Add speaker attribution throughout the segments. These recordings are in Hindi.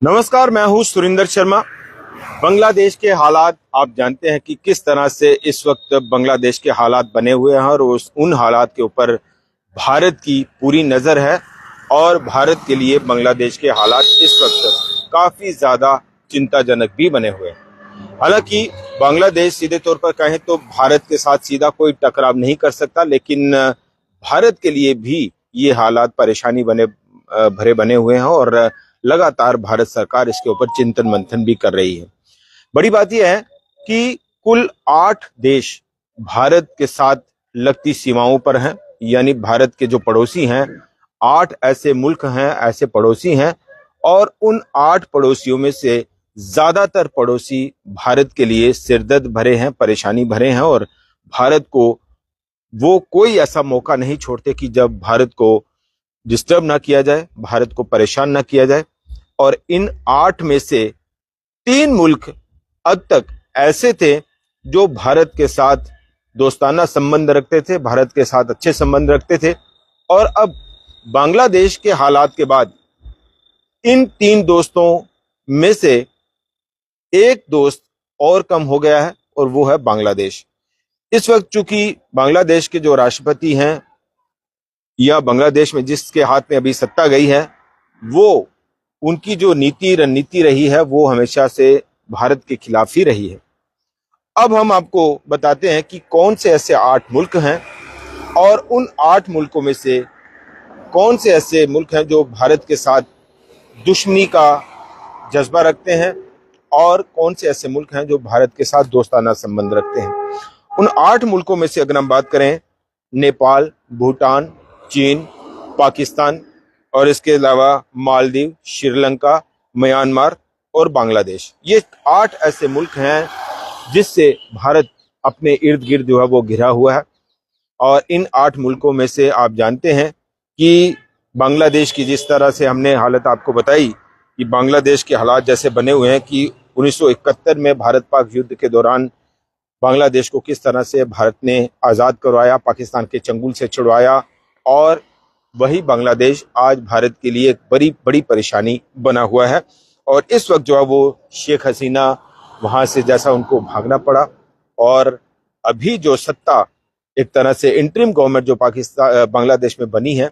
Speaker 1: नमस्कार, मैं हूं सुरिंदर शर्मा। बांग्लादेश के हालात आप जानते हैं कि किस तरह से इस वक्त बांग्लादेश के हालात बने हुए हैं और उन हालात के ऊपर भारत की पूरी नज़र है। और भारत के लिए बांग्लादेश के हालात इस वक्त काफ़ी ज़्यादा चिंताजनक भी बने हुए हैं। हालांकि बांग्लादेश सीधे तौर पर कहें तो भारत के साथ सीधा कोई टकराव नहीं कर सकता, लेकिन भारत के लिए भी ये हालात परेशानी भरे बने हुए हैं और लगातार भारत सरकार इसके ऊपर चिंतन मंथन भी कर रही है। बड़ी बात यह है कि कुल 8 देश भारत के साथ लगती सीमाओं पर हैं, यानी भारत के जो पड़ोसी हैं 8 ऐसे मुल्क हैं, ऐसे पड़ोसी हैं। और उन 8 पड़ोसियों में से ज्यादातर पड़ोसी भारत के लिए सिरदर्द भरे हैं, परेशानी भरे हैं और भारत को वो कोई ऐसा मौका नहीं छोड़ते कि जब भारत को डिस्टर्ब ना किया जाए, भारत को परेशान ना किया जाए। और इन 8 में से 3 मुल्क अब तक ऐसे थे जो भारत के साथ दोस्ताना संबंध रखते थे, भारत के साथ अच्छे संबंध रखते थे। और अब बांग्लादेश के हालात के बाद इन 3 दोस्तों में से एक दोस्त और कम हो गया है और वो है बांग्लादेश। इस वक्त चूंकि बांग्लादेश के जो राष्ट्रपति हैं या बांग्लादेश में जिसके हाथ में अभी सत्ता गई है, वो उनकी जो नीति रणनीति रही है वो हमेशा से भारत के खिलाफ ही रही है। अब हम आपको बताते हैं कि कौन से ऐसे 8 मुल्क हैं और उन 8 मुल्कों में से कौन से ऐसे मुल्क हैं जो भारत के साथ दुश्मनी का जज्बा रखते हैं और कौन से ऐसे मुल्क हैं जो भारत के साथ दोस्ताना संबंध रखते हैं। उन 8 मुल्कों में से अगर हम बात करें, नेपाल, भूटान, चीन, पाकिस्तान और इसके अलावा मालदीव, श्रीलंका, म्यांमार और बांग्लादेश, ये 8 ऐसे मुल्क हैं जिससे भारत अपने इर्द गिर्द जो है वो घिरा हुआ है। और इन 8 मुल्कों में से आप जानते हैं कि बांग्लादेश की जिस तरह से हमने हालत आपको बताई कि बांग्लादेश के हालात जैसे बने हुए हैं कि 1971 में भारत पाक युद्ध के दौरान बांग्लादेश को किस तरह से भारत ने आज़ाद करवाया, पाकिस्तान के चंगुल से छुड़वाया। और वही बांग्लादेश आज भारत के लिए एक बड़ी बड़ी परेशानी बना हुआ है। और इस वक्त जो है वो शेख हसीना वहाँ से जैसा उनको भागना पड़ा और अभी जो सत्ता एक तरह से इंटरिम गवर्नमेंट जो बांग्लादेश में बनी है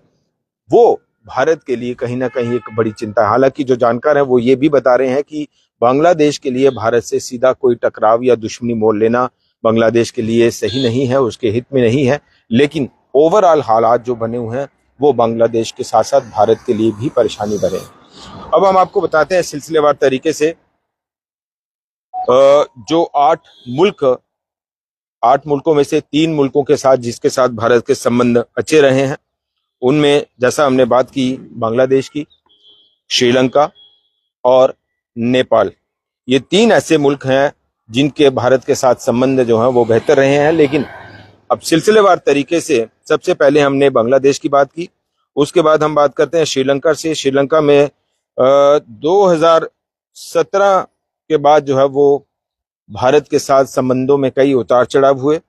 Speaker 1: वो भारत के लिए कहीं ना कहीं एक बड़ी चिंता है। हालांकि जो जानकार हैं वो ये भी बता रहे हैं कि बांग्लादेश के लिए भारत से सीधा कोई टकराव या दुश्मनी मोल लेना बांग्लादेश के लिए सही नहीं है, उसके हित में नहीं है। लेकिन ओवरऑल हालात जो बने हुए हैं वो बांग्लादेश के साथ साथ भारत के लिए भी परेशानी बने हैं। अब हम आपको बताते हैं सिलसिलेवार तरीके से जो 8 मुल्कों में से 3 मुल्कों के साथ जिसके साथ भारत के संबंध अच्छे रहे हैं, उनमें जैसा हमने बात की बांग्लादेश की, श्रीलंका और नेपाल, ये 3 ऐसे मुल्क हैं जिनके भारत के साथ संबंध जो है वो बेहतर रहे हैं। लेकिन अब सिलसिलेवार तरीके से सबसे पहले हमने बांग्लादेश की बात की, उसके बाद हम बात करते हैं श्रीलंका से। श्रीलंका में 2017 के बाद जो है वो भारत के साथ संबंधों में कई उतार चढ़ाव हुए।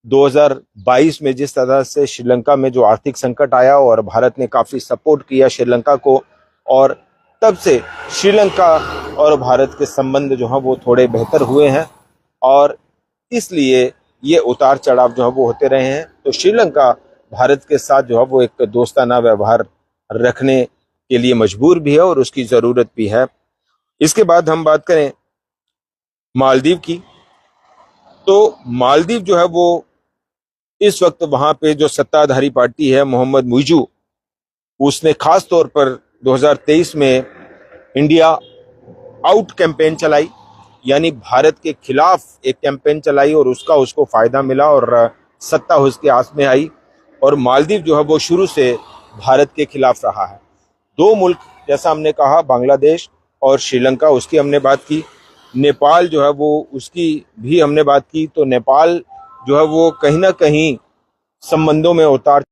Speaker 1: 2022 में जिस तरह से श्रीलंका में जो आर्थिक संकट आया और भारत ने काफी सपोर्ट किया श्रीलंका को, और तब से श्रीलंका और भारत के संबंध जो हैं वो थोड़े बेहतर हुए हैं और इसलिए ये उतार चढ़ाव जो है वो होते रहे हैं। तो श्रीलंका भारत के साथ जो है वो एक दोस्ताना व्यवहार रखने के लिए मजबूर भी है और उसकी जरूरत भी है। इसके बाद हम बात करें मालदीव की, तो मालदीव जो है वो इस वक्त वहां पे जो सत्ताधारी पार्टी है मोहम्मद मुइजू, उसने खास तौर पर 2023 में इंडिया आउट कैंपेन चलाई, यानी भारत के खिलाफ एक कैंपेन चलाई और उसका उसको फायदा मिला और सत्ता उसके हाथ में आई। और मालदीव जो है वो शुरू से भारत के खिलाफ रहा है। 2 मुल्क जैसा हमने कहा, बांग्लादेश और श्रीलंका, उसकी हमने बात की। नेपाल जो है वो उसकी भी हमने बात की। तो नेपाल जो है वो कहीं ना कहीं संबंधों में उतार,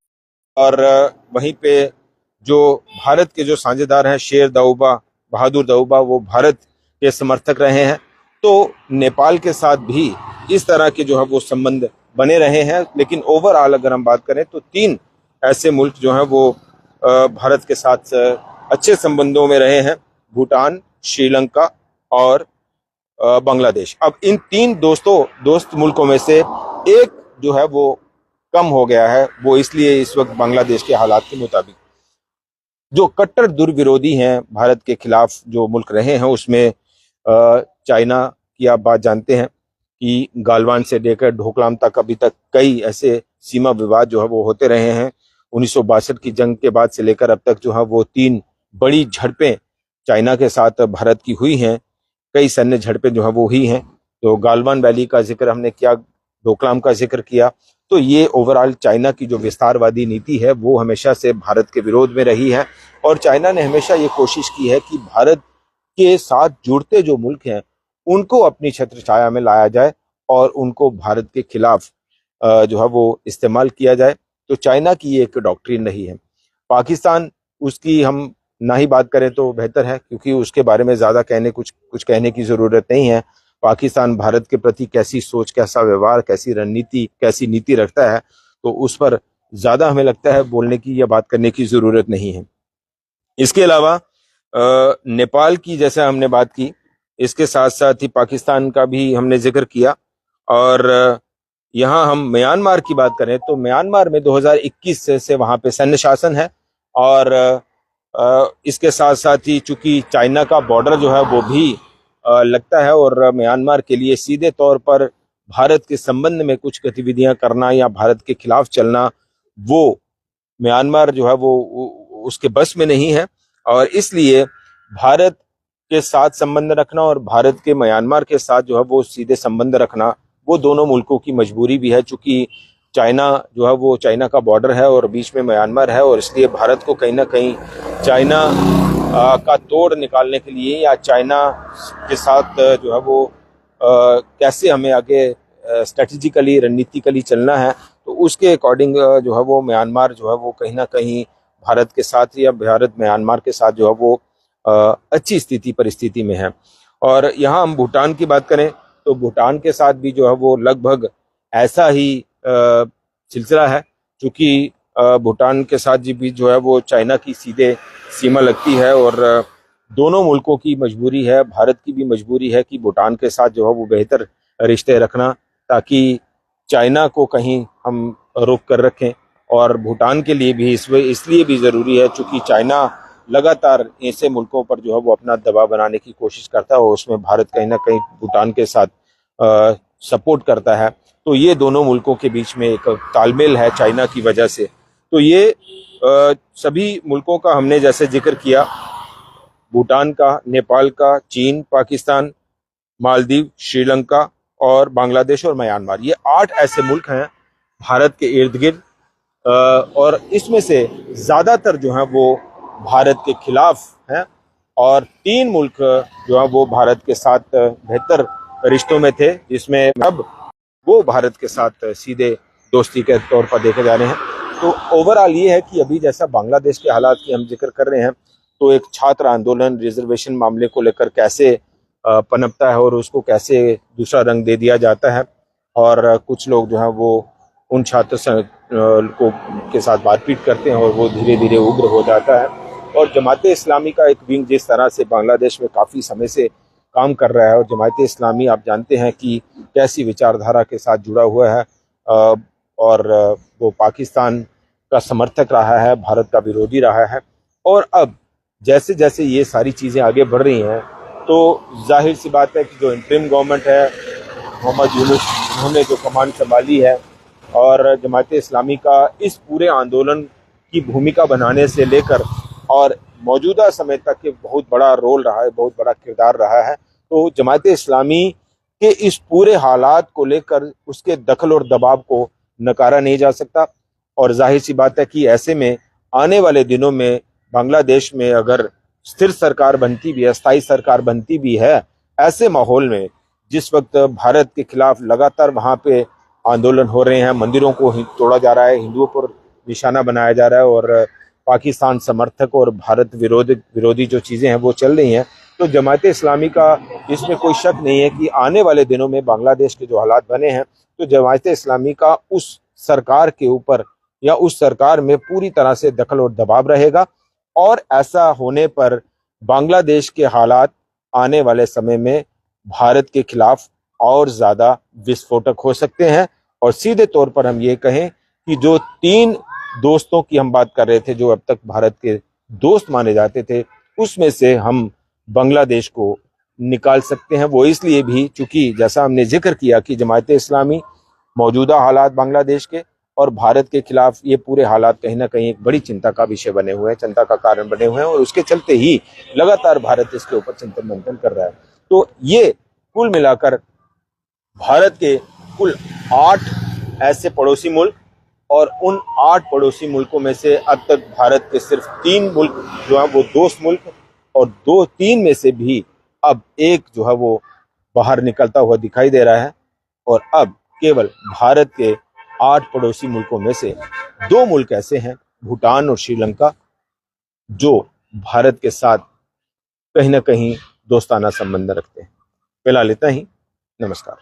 Speaker 1: और वहीं पे जो भारत के जो साझेदार हैं शेर दाऊबा, बहादुर दाऊबा, वो भारत के समर्थक रहे हैं। तो नेपाल के साथ भी इस तरह के जो है वो संबंध बने रहे हैं। लेकिन ओवरऑल अगर हम बात करें तो 3 ऐसे मुल्क जो हैं वो भारत के साथ अच्छे संबंधों में रहे हैं, भूटान, श्रीलंका और बांग्लादेश। अब इन तीन दोस्त मुल्कों में से एक जो है वो कम हो गया है। वो इसलिए इस वक्त बांग्लादेश के हालात के मुताबिक जो कट्टर दुर्विरोधी हैं भारत के खिलाफ जो मुल्क रहे हैं, उसमें चाइना की आप बात जानते हैं कि गालवान से लेकर ढोकलाम तक अभी तक कई ऐसे सीमा विवाद जो है वो होते रहे हैं। 1962 की जंग के बाद से लेकर अब तक जो है वो 3 बड़ी झड़पें चाइना के साथ भारत की हुई हैं। कई सैन्य झड़पें जो है वो हुई हैं। तो गालवान वैली का जिक्र हमने किया, डोकलाम का जिक्र किया। तो ये ओवरऑल चाइना की जो विस्तारवादी नीति है वो हमेशा से भारत के विरोध में रही है और चाइना ने हमेशा ये कोशिश की है कि भारत के साथ जुड़ते जो मुल्क हैं उनको अपनी छत्र छाया में लाया जाए और उनको भारत के खिलाफ जो है वो इस्तेमाल किया जाए। तो चाइना की ये एक डॉक्ट्रिन रही है। पाकिस्तान, उसकी हम ना ही बात करें तो बेहतर है, क्योंकि उसके बारे में ज्यादा कुछ कहने की जरूरत नहीं है। पाकिस्तान भारत के प्रति कैसी सोच, कैसा व्यवहार, कैसी रणनीति, कैसी नीति रखता है, तो उस पर ज्यादा हमें लगता है बोलने की या बात करने की जरूरत नहीं है। इसके अलावा नेपाल की जैसे हमने बात की, इसके साथ साथ ही पाकिस्तान का भी हमने जिक्र किया। और यहाँ हम म्यांमार की बात करें तो म्यांमार में 2021 से वहां पे सैन्य शासन है और इसके साथ साथ ही चूंकि चाइना का बॉर्डर जो है वो भी लगता है और म्यांमार के लिए सीधे तौर पर भारत के संबंध में कुछ गतिविधियां करना या भारत के खिलाफ चलना, वो म्यांमार जो है वो उसके बस में नहीं है। और इसलिए भारत के साथ संबंध रखना और भारत के म्यांमार के साथ जो है वो सीधे संबंध रखना, वो दोनों मुल्कों की मजबूरी भी है। चूंकि चाइना जो है वो चाइना का बॉर्डर है और बीच में म्यांमार है और इसलिए भारत को कहीं ना कहीं चाइना का तोड़ निकालने के लिए या चाइना के साथ जो है वो कैसे हमें आगे स्ट्रेटेजिकली, रणनीतिकली चलना है, तो उसके अकॉर्डिंग जो है वो म्यांमार जो है वो कहीं ना कहीं भारत के साथ या भारत म्यांमार के साथ जो है वो अच्छी परिस्थिति में है। और यहाँ हम भूटान की बात करें तो भूटान के साथ भी जो है वो लगभग ऐसा ही सिलसिला है। चूंकि भूटान के साथ भी जो है वो चाइना की सीधे सीमा लगती है और दोनों मुल्कों की मजबूरी है, भारत की भी मजबूरी है कि भूटान के साथ जो है वो बेहतर रिश्ते रखना, ताकि चाइना को कहीं हम रोक कर रखें। और भूटान के लिए भी इसलिए भी ज़रूरी है चूँकि चाइना लगातार ऐसे मुल्कों पर जो है वो अपना दबाव बनाने की कोशिश करता है और उसमें भारत कहीं ना कहीं भूटान के साथ सपोर्ट करता है। तो ये दोनों मुल्कों के बीच में एक तालमेल है चाइना की वजह से। तो ये सभी मुल्कों का हमने जैसे जिक्र किया, भूटान का, नेपाल का, चीन, पाकिस्तान, मालदीव, श्रीलंका और बांग्लादेश और म्यांमार, ये 8 ऐसे मुल्क हैं भारत के इर्द गिर्द और इसमें से ज़्यादातर जो हैं वो भारत के खिलाफ हैं और 3 मुल्क जो हैं वो भारत के साथ बेहतर रिश्तों में थे, जिसमें अब वो भारत के साथ सीधे दोस्ती के तौर पर देखे जा रहे हैं। तो ओवरऑल ये है कि अभी जैसा बांग्लादेश के हालात की हम जिक्र कर रहे हैं, तो एक छात्र आंदोलन रिजर्वेशन मामले को लेकर कैसे पनपता है और उसको कैसे दूसरा रंग दे दिया जाता है और कुछ लोग जो हैं वो उन छात्र को के साथ मारपीट करते हैं और वो धीरे धीरे उग्र हो जाता है। और जमाते इस्लामी का एक विंग जिस तरह से बांग्लादेश में काफ़ी समय से काम कर रहा है और जमाते इस्लामी आप जानते हैं कि कैसी विचारधारा के साथ जुड़ा हुआ है और वो पाकिस्तान का समर्थक रहा है, भारत का विरोधी रहा है। और अब जैसे जैसे ये सारी चीज़ें आगे बढ़ रही हैं तो जाहिर सी बात है कि जो इंटरिम गवर्नमेंट है, मोहम्मद यूनुस, उन्होंने जो कमान संभाली है और जमाते इस्लामी का इस पूरे आंदोलन की भूमिका बनाने से लेकर और मौजूदा समय तक के बहुत बड़ा रोल रहा है, बहुत बड़ा किरदार रहा है। तो जमाते इस्लामी के इस पूरे हालात को लेकर उसके दखल और दबाव को नकारा नहीं जा सकता और जाहिर सी बात है कि ऐसे में आने वाले दिनों में बांग्लादेश में अगर स्थिर सरकार बनती भी है, स्थायी सरकार बनती भी है, ऐसे माहौल में जिस वक्त भारत के खिलाफ लगातार वहाँ पे आंदोलन हो रहे हैं, मंदिरों को तोड़ा जा रहा है, हिंदुओं पर निशाना बनाया जा रहा है और पाकिस्तान समर्थक और भारत विरोधी जो चीज़ें हैं वो चल रही हैं, तो जमाते इस्लामी का इसमें कोई शक नहीं है कि आने वाले दिनों में बांग्लादेश के जो हालात बने हैं तो जमाते इस्लामी का उस सरकार के ऊपर या उस सरकार में पूरी तरह से दखल और दबाव रहेगा। और ऐसा होने पर बांग्लादेश के हालात आने वाले समय में भारत के खिलाफ और ज्यादा विस्फोटक हो सकते हैं। और सीधे तौर पर हम ये कहें कि जो 3 दोस्तों की हम बात कर रहे थे जो अब तक भारत के दोस्त माने जाते थे, उसमें से हम बांग्लादेश को निकाल सकते हैं। वो इसलिए भी चूंकि जैसा हमने जिक्र किया कि जमात इस्लामी, मौजूदा हालात बांग्लादेश के और भारत के खिलाफ ये पूरे हालात कहीं ना कहीं एक बड़ी चिंता का विषय बने हुए हैं, चिंता का कारण बने हुए हैं, और उसके चलते ही लगातार भारत इसके ऊपर चिंतन मंथन कर रहा है। तो ये कुल मिलाकर भारत के कुल 8 ऐसे पड़ोसी मुल्क, और उन 8 पड़ोसी मुल्कों में से अब तक भारत के सिर्फ 3 मुल्क जो है वो दोस्त मुल्क, और 2-3 में से भी अब एक जो है वो बाहर निकलता हुआ दिखाई दे रहा है। और अब केवल भारत के 8 पड़ोसी मुल्कों में से 2 मुल्क ऐसे हैं, भूटान और श्रीलंका, जो भारत के साथ कहीं ना कहीं दोस्ताना संबंध रखते हैं। फिलहाल इतना ही। नमस्कार।